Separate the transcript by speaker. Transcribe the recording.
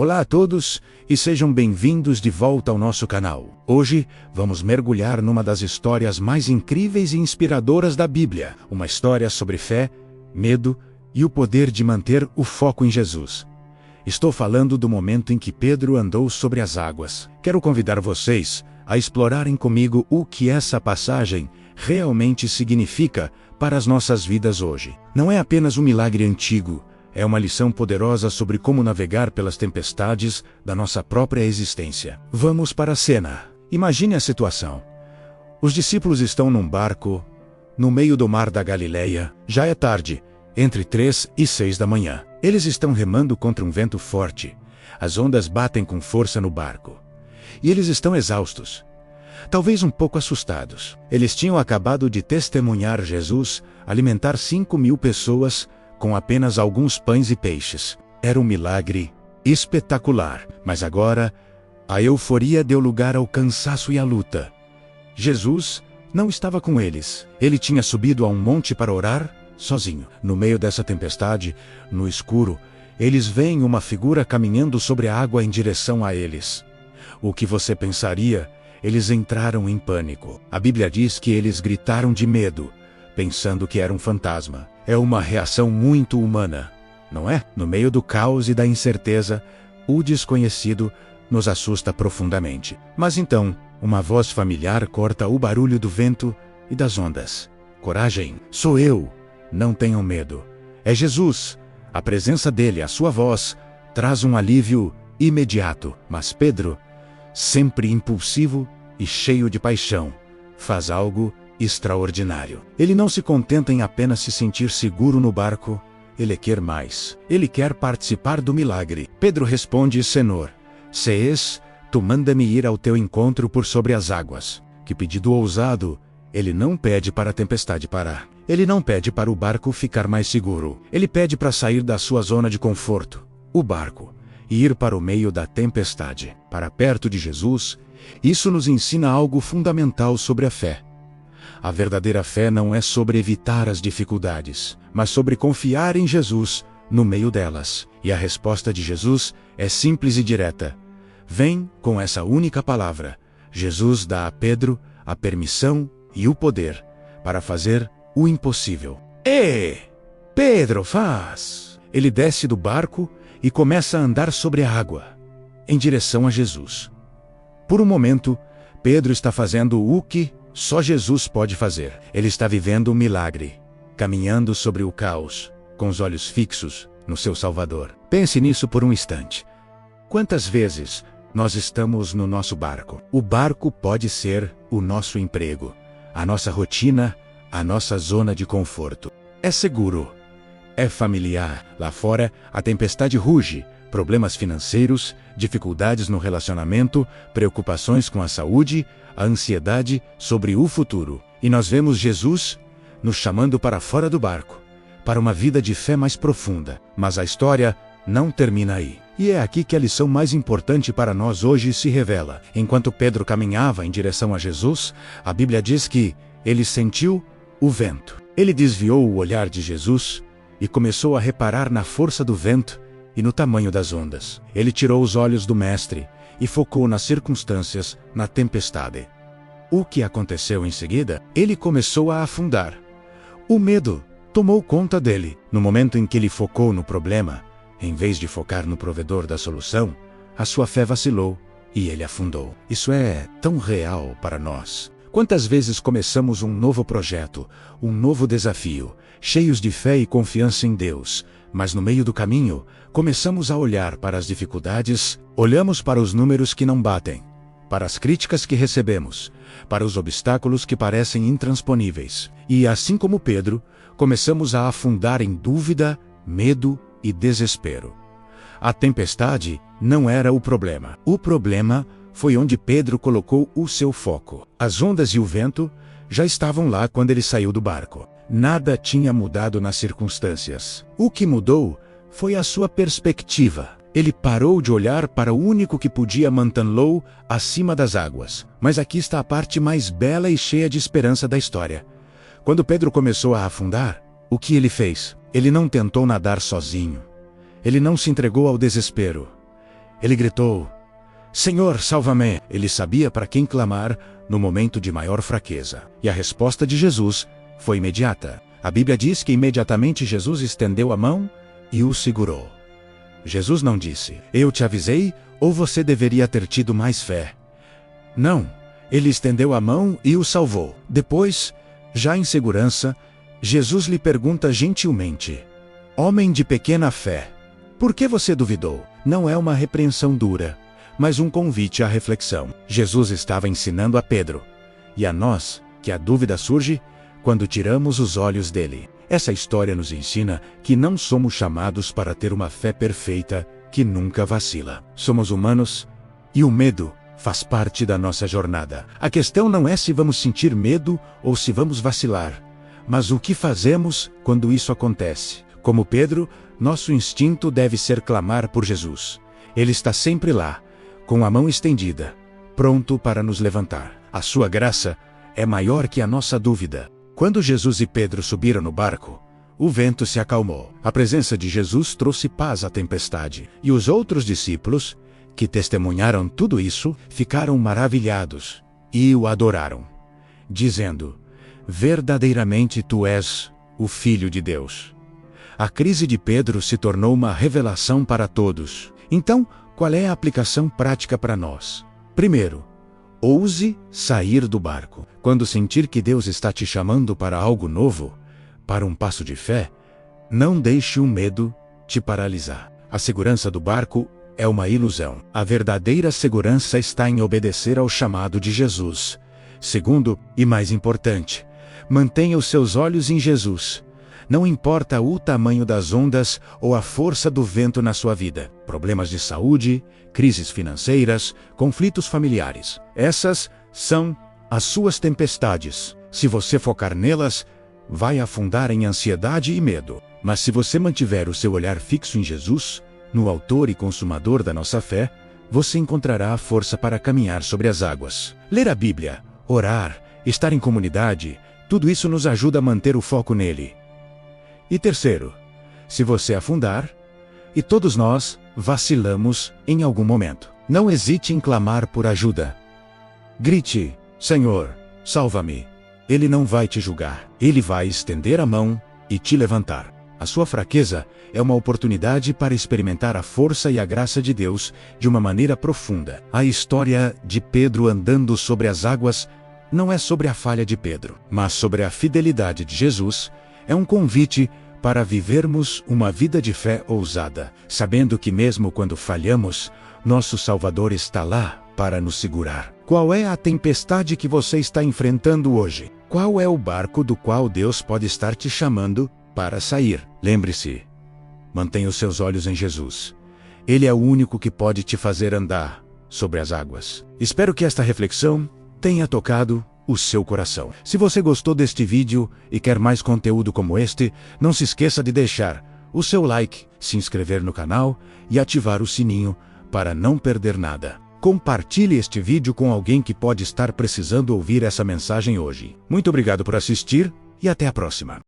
Speaker 1: Olá a todos e sejam bem-vindos de volta ao nosso canal. Hoje vamos mergulhar numa das histórias mais incríveis e inspiradoras da Bíblia. Uma história sobre fé, medo e o poder de manter o foco em Jesus. Estou falando do momento em que Pedro andou sobre as águas. Quero convidar vocês a explorarem comigo o que essa passagem realmente significa para as nossas vidas hoje. Não é apenas um milagre antigo, é uma lição poderosa sobre como navegar pelas tempestades da nossa própria existência. Vamos para a cena. Imagine a situação. Os discípulos estão num barco, no meio do mar da Galileia. Já é tarde, entre 3 e 6 da manhã. Eles estão remando contra um vento forte. As ondas batem com força no barco. E eles estão exaustos. Talvez um pouco assustados. Eles tinham acabado de testemunhar Jesus alimentar 5.000 pessoas com apenas alguns pães e peixes. Era um milagre espetacular, mas agora a euforia deu lugar ao cansaço e à luta. Jesus não estava com eles. Ele tinha subido a um monte para orar sozinho. No meio dessa tempestade, no escuro, eles veem uma figura caminhando sobre a água em direção a eles. O que você pensaria? Eles entraram em pânico. A Bíblia diz que eles gritaram de medo, pensando que era um fantasma. É uma reação muito humana, não é? No meio do caos e da incerteza, o desconhecido nos assusta profundamente. Mas então, uma voz familiar corta o barulho do vento e das ondas. Coragem, sou eu, não tenham medo. É Jesus. A presença dele, a sua voz, traz um alívio imediato. Mas Pedro, sempre impulsivo e cheio de paixão, faz algo extraordinário. Ele não se contenta em apenas se sentir seguro no barco, ele quer mais. Ele quer participar do milagre. Pedro responde: Senhor, se és, tu manda-me ir ao teu encontro por sobre as águas. Que pedido ousado! Ele não pede para a tempestade parar. Ele não pede para o barco ficar mais seguro. Ele pede para sair da sua zona de conforto, o barco, e ir para o meio da tempestade, para perto de Jesus. Isso nos ensina algo fundamental sobre a fé. A verdadeira fé não é sobre evitar as dificuldades, mas sobre confiar em Jesus no meio delas. E a resposta de Jesus é simples e direta. Vem com essa única palavra. Jesus dá a Pedro a permissão e o poder para fazer o impossível. Pedro, faz! Ele desce do barco e começa a andar sobre a água, em direção a Jesus. Por um momento, Pedro está fazendo o que só Jesus pode fazer. Ele está vivendo um milagre, caminhando sobre o caos, com os olhos fixos no seu Salvador. Pense nisso por um instante. Quantas vezes nós estamos no nosso barco? O barco pode ser o nosso emprego, a nossa rotina, a nossa zona de conforto. É seguro, é familiar. Lá fora, a tempestade ruge. Problemas financeiros, dificuldades no relacionamento, preocupações com a saúde, a ansiedade sobre o futuro. E nós vemos Jesus nos chamando para fora do barco, para uma vida de fé mais profunda. Mas a história não termina aí. E é aqui que a lição mais importante para nós hoje se revela. Enquanto Pedro caminhava em direção a Jesus, a Bíblia diz que ele sentiu o vento. Ele desviou o olhar de Jesus e começou a reparar na força do vento e no tamanho das ondas. Ele tirou os olhos do mestre e focou nas circunstâncias, na tempestade. O que aconteceu em seguida? Ele começou a afundar. O medo tomou conta dele. No momento em que ele focou no problema, em vez de focar no provedor da solução, a sua fé vacilou e ele afundou. Isso é tão real para nós. Quantas vezes começamos um novo projeto, um novo desafio, cheios de fé e confiança em Deus, mas no meio do caminho, começamos a olhar para as dificuldades, olhamos para os números que não batem, para as críticas que recebemos, para os obstáculos que parecem intransponíveis. E assim como Pedro, começamos a afundar em dúvida, medo e desespero. A tempestade não era o problema. O problema foi onde Pedro colocou o seu foco. As ondas e o vento já estavam lá quando ele saiu do barco. Nada tinha mudado nas circunstâncias. O que mudou foi a sua perspectiva. Ele parou de olhar para o único que podia mantê-lo acima das águas. Mas aqui está a parte mais bela e cheia de esperança da história. Quando Pedro começou a afundar, o que ele fez? Ele não tentou nadar sozinho. Ele não se entregou ao desespero. Ele gritou: Senhor, salva-me! Ele sabia para quem clamar no momento de maior fraqueza. E a resposta de Jesus foi imediata. A Bíblia diz que imediatamente Jesus estendeu a mão e o segurou. Jesus não disse: eu te avisei, ou você deveria ter tido mais fé. Não, ele estendeu a mão e o salvou. Depois, já em segurança, Jesus lhe pergunta gentilmente: homem de pequena fé, por que você duvidou? Não é uma repreensão dura, mas um convite à reflexão. Jesus estava ensinando a Pedro, e a nós, que a dúvida surge quando tiramos os olhos dele. Essa história nos ensina que não somos chamados para ter uma fé perfeita que nunca vacila. Somos humanos, e o medo faz parte da nossa jornada. A questão não é se vamos sentir medo ou se vamos vacilar, mas o que fazemos quando isso acontece. Como Pedro, nosso instinto deve ser clamar por Jesus. Ele está sempre lá, com a mão estendida, pronto para nos levantar. A sua graça é maior que a nossa dúvida. Quando Jesus e Pedro subiram no barco, o vento se acalmou. A presença de Jesus trouxe paz à tempestade. E os outros discípulos, que testemunharam tudo isso, ficaram maravilhados e o adoraram, dizendo: verdadeiramente tu és o Filho de Deus. A crise de Pedro se tornou uma revelação para todos. Então, qual é a aplicação prática para nós? Primeiro, ouse sair do barco. Quando sentir que Deus está te chamando para algo novo, para um passo de fé, não deixe o medo te paralisar. A segurança do barco é uma ilusão. A verdadeira segurança está em obedecer ao chamado de Jesus. Segundo, e mais importante, mantenha os seus olhos em Jesus. Não importa o tamanho das ondas ou a força do vento na sua vida. Problemas de saúde, crises financeiras, conflitos familiares. Essas são as suas tempestades. Se você focar nelas, vai afundar em ansiedade e medo. Mas se você mantiver o seu olhar fixo em Jesus, no autor e consumador da nossa fé, você encontrará a força para caminhar sobre as águas. Ler a Bíblia, orar, estar em comunidade, tudo isso nos ajuda a manter o foco nele. E terceiro, se você afundar, e todos nós vacilamos em algum momento, não hesite em clamar por ajuda. Grite: Senhor, salva-me. Ele não vai te julgar. Ele vai estender a mão e te levantar. A sua fraqueza é uma oportunidade para experimentar a força e a graça de Deus de uma maneira profunda. A história de Pedro andando sobre as águas não é sobre a falha de Pedro, mas sobre a fidelidade de Jesus. É um convite para vivermos uma vida de fé ousada, sabendo que mesmo quando falhamos, nosso Salvador está lá para nos segurar. Qual é a tempestade que você está enfrentando hoje? Qual é o barco do qual Deus pode estar te chamando para sair? Lembre-se, mantenha os seus olhos em Jesus. Ele é o único que pode te fazer andar sobre as águas. Espero que esta reflexão tenha tocado o seu coração. Se você gostou deste vídeo e quer mais conteúdo como este, não se esqueça de deixar o seu like, se inscrever no canal e ativar o sininho para não perder nada. Compartilhe este vídeo com alguém que pode estar precisando ouvir essa mensagem hoje. Muito obrigado por assistir e até a próxima.